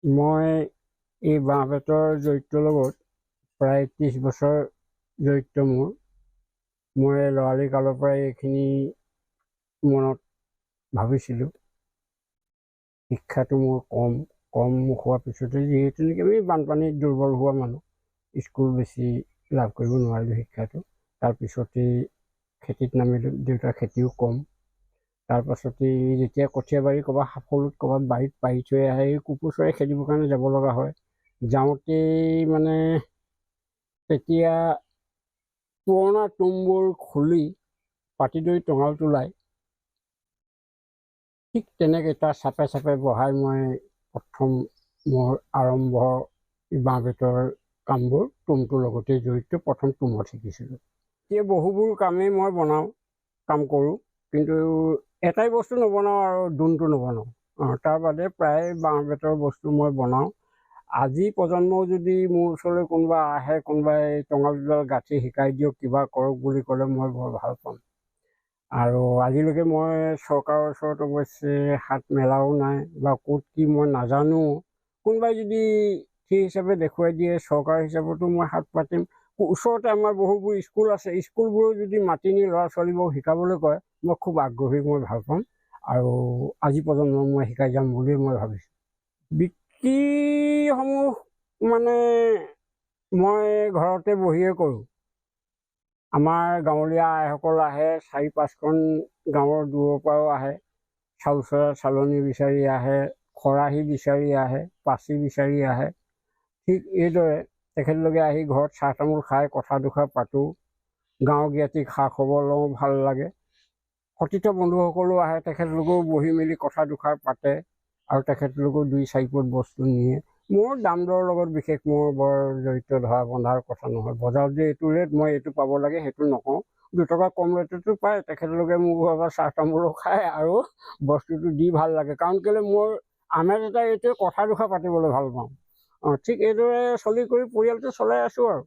মই এই বাঁহ বেতৰ জড়িতৰ লগত প্ৰায় 30 বছৰ জড়িত মোৰ। মই ল'ৰালি কালৰ পৰাই এইখিনি মনত ভাবিছিলোঁ। শিক্ষাটো মোৰ কম হোৱাৰ পিছতে যিহেতু নেকি আমি বানপানীত দুৰ্বল হোৱা মানুহ, স্কুল বেছি লাভ কৰিব নোৱাৰিলোঁ শিক্ষাটো। তাৰপিছতেই খেতিত নামিলোঁ, দেউতাৰ খেতিও কম। তাৰপাছতেই যেতিয়া কঠীয়া বাৰী ক'ৰবাত সাফলত ক'ৰবাত বাৰীত পাৰি থৈ আহে, এই কুকুৰ চৰাই খেদিবৰ কাৰণে যাব লগা হয়। যাওঁতেই মানে তেতিয়া পুৰণা তুমবোৰ খুলি পাটিদৈ টঙাল তোলাই ঠিক তেনেকৈ তাৰ চাপে চাপে বহাই মই প্ৰথম মোৰ আৰম্ভ বাঁহ বেতৰ কামবোৰ তুমটোৰ লগতে জড়িত। প্ৰথম তুমত শিকিছিলোঁ। এতিয়া বহুবোৰ কামেই মই কাম কৰোঁ, কিন্তু এটাই বস্তু নবনাওঁ আৰু দোনটো নবনাওঁ। তাৰ বাদে প্ৰায় বাঁহ বেতৰ বস্তু মই বনাওঁ। আজি প্ৰজন্মও যদি মোৰ ওচৰলৈ কোনোবা আহে, কোনোবাই টঙাল দুডাল গাঁঠি শিকাই দিয়ক, কিবা কৰক বুলি ক'লে মই বৰ ভাল পাম। আৰু আজিলৈকে মই চৰকাৰৰ ওচৰত অৱশ্যে হাত মেলাও নাই, বা ক'ত কি মই নাজানো। কোনোবাই যদি সেই হিচাপে দেখুৱাই দিয়ে, চৰকাৰ হিচাপতো মই হাত পাতিম। ওচৰতে আমাৰ বহুবোৰ স্কুল আছে, স্কুলবোৰো যদি মাতি নি ল'ৰা ছোৱালীবোৰক শিকাবলৈ কয়, মই খুব আগ্ৰহী, মই ভাল পাম। আৰু আজি প্ৰজন্মক মই শিকাই যাম বুলিয়ে মই ভাবিছোঁ। বিক্ৰীসমূহ মানে মই ঘৰতে বহিয়ে কৰোঁ। আমাৰ গাঁৱলীয়া আইসকল আহে, 4-5খন গাঁৱৰ দূৰৰ পৰাও আহে। চালনী বিচাৰি আহে, খৰাহি বিচাৰি আহে, পাচি বিচাৰি আহে। ঠিক এইদৰে তেখেতলোকে আহি ঘৰত চাহ তামোল খাই কথা দুষাৰ পাতোঁ, গাঁও জ্ঞাতিক খা খবৰ লওঁ, ভাল লাগে। সতীৰ্থ বন্ধুসকলো আহে, তেখেতলোকেও বহি মেলি কথা দুষাৰ পাতে, আৰু তেখেতলোকেও 2-4 পদ বস্তু নিয়ে। মোৰ দাম দৰৰ লগত বিশেষ মোৰ বৰ জড়িত ধৰা বন্ধাৰ কথা নহয়। বজাৰত যে এইটো ৰেট, মই এইটো পাব লাগে সেইটো নকওঁ। 2 টকা কম ৰেটতো পায়, তেখেতলোকে মোৰ ঘৰৰ পৰা চাহ তামোলো খায় আৰু বস্তুটো দি ভাল লাগে। কাৰণ কেলৈ মোৰ আমেজ এটা এইটোৱে, কথা দুষাৰ পাতিবলৈ ভাল পাওঁ। ঠিক এইদৰে চলি কৰি পৰিয়ালটো চলাই আছোঁ আৰু।